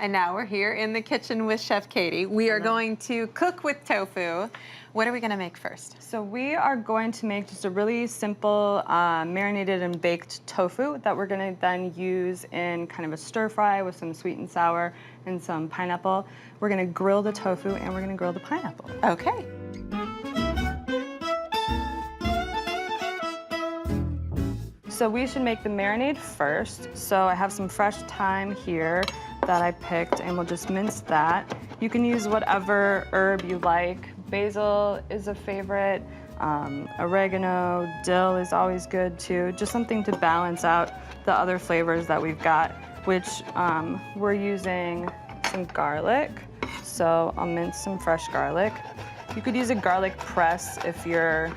And now we're here in the kitchen with Chef Katy. We are going to cook with tofu. What are we going to make first? So we are going to make just a really simple marinated and baked tofu that we're going to then use in kind of a stir fry with some sweet and sour and some pineapple. We're going to grill the tofu and we're going to grill the pineapple. Okay. So we should make the marinade first. So I have some fresh thyme here that I picked, and we'll just mince that. You can use whatever herb you like. Basil is a favorite. Oregano, dill is always good too. Just something to balance out the other flavors that we've got, which we're using some garlic. So I'll mince some fresh garlic. You could use a garlic press if you're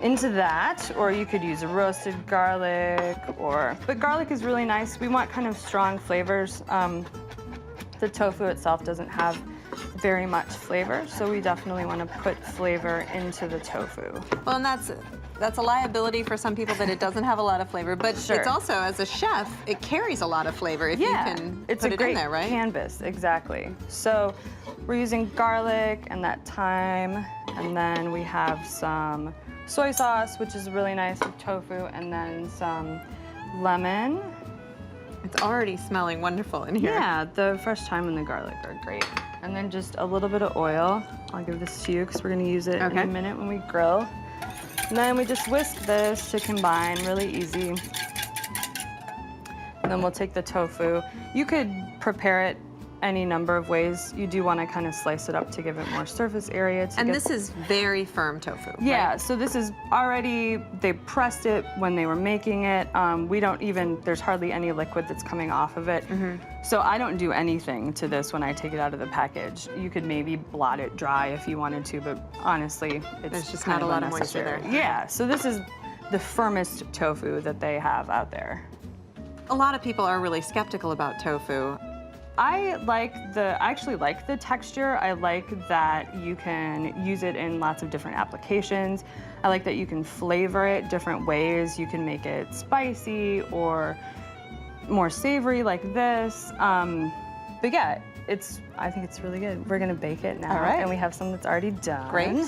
into that, or you could use a roasted garlic, but garlic is really nice. We want kind of strong flavors. The tofu itself doesn't have very much flavor, so we definitely want to put flavor into the tofu. Well, and that's a liability for some people that it doesn't have a lot of flavor, but Sure. it's also, as a chef, it carries a lot of flavor if you can it's put a it great in there, right? canvas, exactly. So we're using garlic and that thyme, and then we have some soy sauce, which is really nice with tofu, and then some lemon. It's already smelling wonderful in here. Yeah, the fresh thyme and the garlic are great. And then just a little bit of oil. I'll give this to you because we're gonna use it in a minute when we grill. And then we just whisk this to combine, really easy. And then we'll take the tofu. You could prepare it any number of ways. You do want to kind of slice it up to give it more surface area. And this is very firm tofu, Yeah, right? so this is already, they pressed it when they were making it. We don't even, there's hardly any liquid that's coming off of it. So I don't do anything to this when I take it out of the package. You could maybe blot it dry if you wanted to, but honestly, it's just kind not a of lot of moisture unnecessary. there. Yeah, so this is the firmest tofu that they have out there. A lot of people are really skeptical about tofu. I actually like the texture. I like that you can use it in lots of different applications. I like that you can flavor it different ways. You can make it spicy or more savory like this. But yeah, I think it's really good. We're gonna bake it now. All right. And we have some that's already done. Great.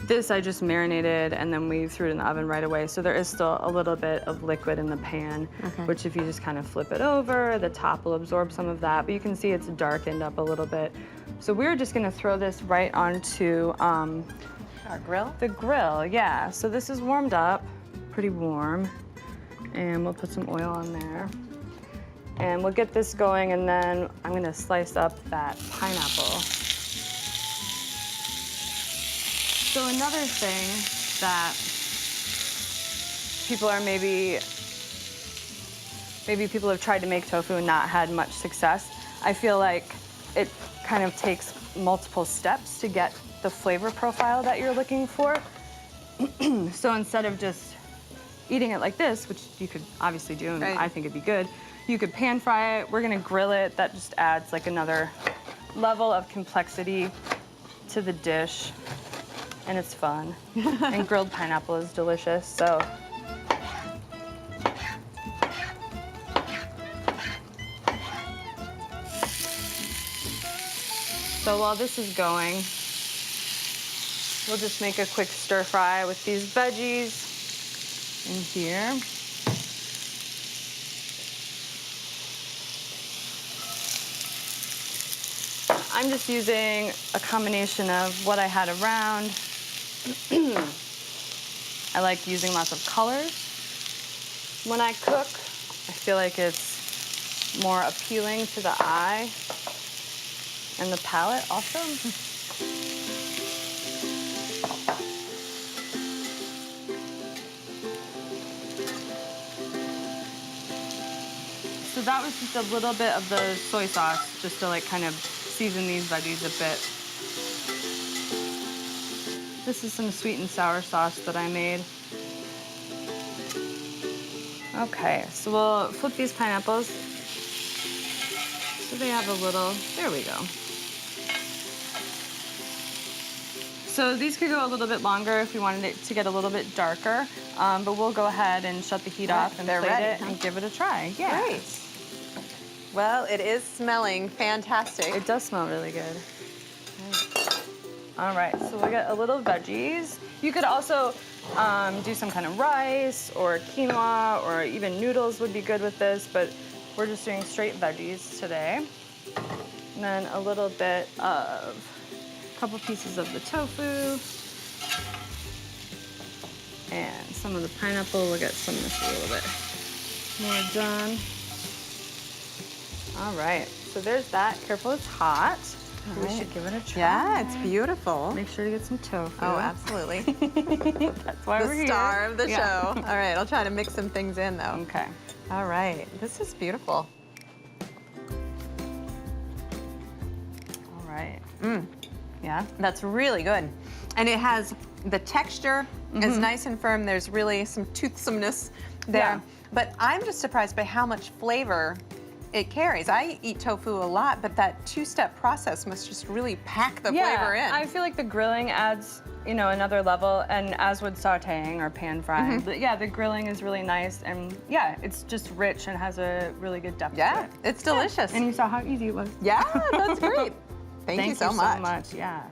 This I just marinated and then we threw it in the oven right away. So there is still a little bit of liquid in the pan, which if you just kind of flip it over, the top will absorb some of that, but you can see it's darkened up a little bit. So we're just gonna throw this right onto Our grill? the grill, yeah. So this is warmed up, pretty warm, and we'll put some oil on there. And we'll get this going, and then I'm gonna slice up that pineapple. So another thing that people are maybe people have tried to make tofu and not had much success. I feel like it kind of takes multiple steps to get the flavor profile that you're looking for. So instead of just eating it like this, which you could obviously do, and I think it'd be good, you could pan fry it. We're gonna grill it. That just adds like another level of complexity to the dish. And it's fun. And grilled pineapple is delicious, so. So while this is going, we'll just make a quick stir fry with these veggies in here. I'm just using a combination of what I had around. I like using lots of colors. When I cook, I feel like it's more appealing to the eye and the palate also. So that was just a little bit of the soy sauce, just to like kind of season these veggies a bit. This is some sweet and sour sauce that I made. Okay, so we'll flip these pineapples. So they have a little, there we go. So these could go a little bit longer if we wanted it to get a little bit darker, but we'll go ahead and shut the heat off and they're plate ready, it huh? and give it a try. Yeah. Great. Well, it is smelling fantastic. It does smell really good. All right, so we'll get a little veggies. You could also do some kind of rice or quinoa or even noodles would be good with this, but we're just doing straight veggies today. And then a little bit of, a couple pieces of the tofu. And some of the pineapple, we'll get some of this a little bit more done. All right, so there's that. Careful, it's hot. We should give it a try. Yeah, it's beautiful. Make sure to get some tofu. Oh, absolutely. That's why we're The here. star of the Yeah. show. All right, I'll try to mix some things in though. Okay. All right, this is beautiful. All right. Mm. Yeah. That's really good. And it has, the texture is nice and firm. There's really some toothsomeness there. Yeah. But I'm just surprised by how much flavor it carries. I eat tofu a lot, but that two-step process must just really pack the flavor in. I feel like the grilling adds, you know, another level, and as would sautéing or pan frying. But yeah, the grilling is really nice, and yeah, it's just rich and has a really good depth to Yeah, it. it's delicious. And you saw how easy it was. Yeah, that's great. Thank you so much. Yeah.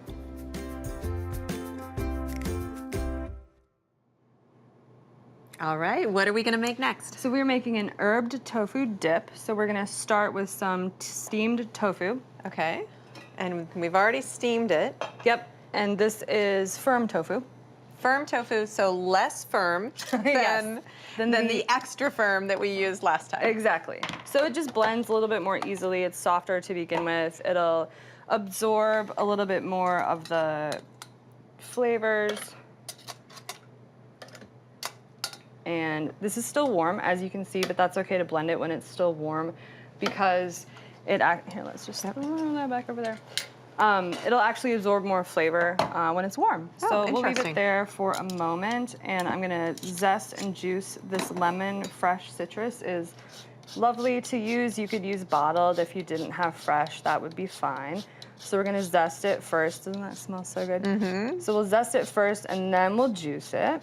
All right, what are we gonna make next? So we're making an herbed tofu dip. So we're gonna start with some steamed tofu. Okay, and we've already steamed it. Yep. And this is firm tofu. Firm tofu, so less firm Yes. than the extra firm that we used last time. Exactly. So it just blends a little bit more easily. It's softer to begin with. It'll absorb a little bit more of the flavors. And this is still warm, as you can see, but that's okay to blend it when it's still warm because here, let's just throw that back over there. It'll actually absorb more flavor when it's warm. Oh, So we'll leave interesting. it there for a moment, and I'm gonna zest and juice this lemon. Fresh citrus is lovely to use. You could use bottled if you didn't have fresh, that would be fine. So we're gonna zest it first. Doesn't that smell so good? So we'll zest it first, and then we'll juice it.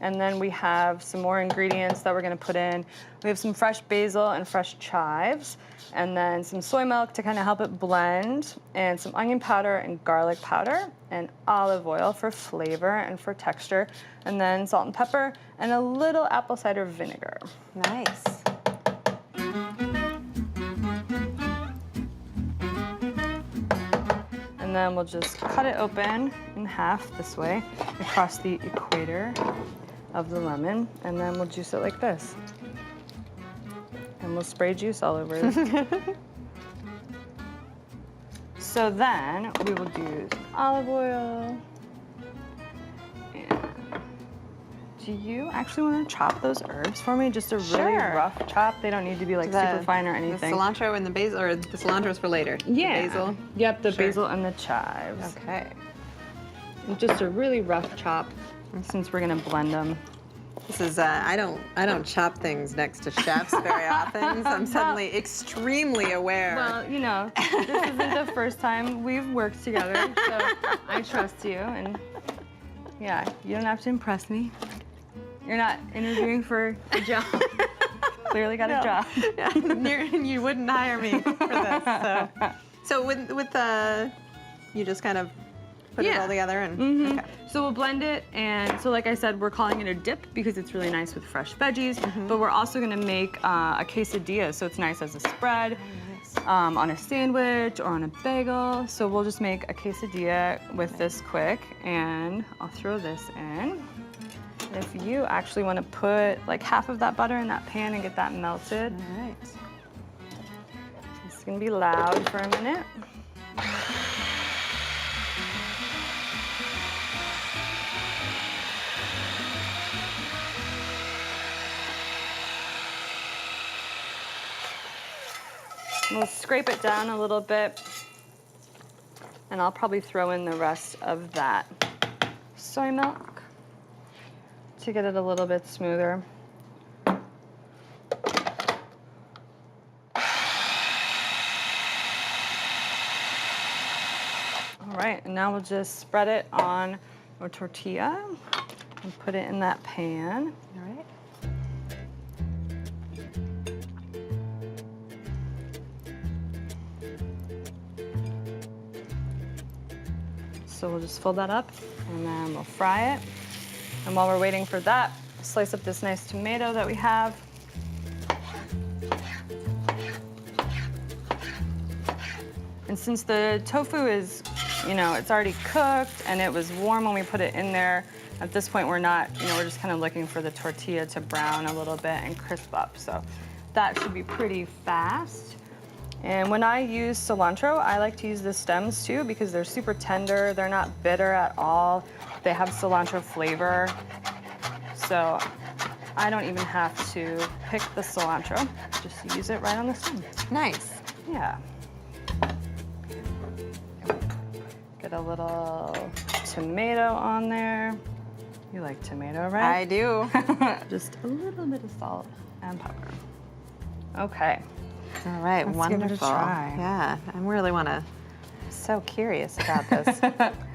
And then we have some more ingredients that we're gonna put in. We have some fresh basil and fresh chives, and then some soy milk to kind of help it blend, and some onion powder and garlic powder, and olive oil for flavor and for texture, and then salt and pepper, and a little apple cider vinegar. Nice. And then we'll just cut it open in half this way, across the equator of the lemon, and then we'll juice it like this. And we'll spray juice all over it. So then we will do some olive oil. And do you actually want to chop those herbs for me? Just a really Sure. rough chop. They don't need to be like super fine or anything. The cilantro and the basil, or the cilantro is for later. Yeah. The basil. Yep, the Sure. basil and the chives. Okay. And just a really rough chop, since we're gonna blend them. This is I don't chop things next to chefs very often. So I'm suddenly extremely aware. Well, you know, this isn't the first time we've worked together, so I trust you, and yeah, you don't have to impress me. You're not interviewing for a job. Clearly got a job. Yeah, you wouldn't hire me for this. So with you just kind of put it all together and okay. So we'll blend it, and so like I said, we're calling it a dip because it's really nice with fresh veggies, but we're also gonna make a quesadilla, so it's nice as a spread, on a sandwich or on a bagel. So we'll just make a quesadilla with this quick, and I'll throw this in. If you actually wanna put like half of that butter in that pan and get that melted. All right. It's gonna be loud for a minute. We'll scrape it down a little bit, and I'll probably throw in the rest of that soy milk to get it a little bit smoother. All right. right, and now we'll just spread it on our tortilla and put it in that pan. All right. So we'll just fold that up and then we'll fry it. And while we're waiting for that, slice up this nice tomato that we have. And since the tofu is, you know, it's already cooked and it was warm when we put it in there, at this point we're not, you know, we're just kind of looking for the tortilla to brown a little bit and crisp up. So that should be pretty fast. And when I use cilantro, I like to use the stems too because they're super tender. They're not bitter at all. They have cilantro flavor. So I don't even have to pick the cilantro. Just use it right on the stem. Nice. Yeah. Get a little tomato on there. You like tomato, right? I do. Just a little bit of salt and pepper. Okay. All right, Let's wonderful. give it a try. Yeah, I really want to. I'm so curious about this.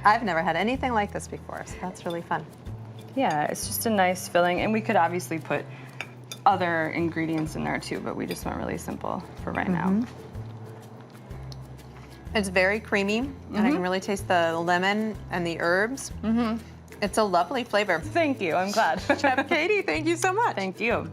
I've never had anything like this before, so that's really fun. Yeah, it's just a nice filling, and we could obviously put other ingredients in there too, but we just went really simple for right now. It's very creamy, and I can really taste the lemon and the herbs. It's a lovely flavor. Thank you, I'm glad. Chef Katy, thank you so much. Thank you.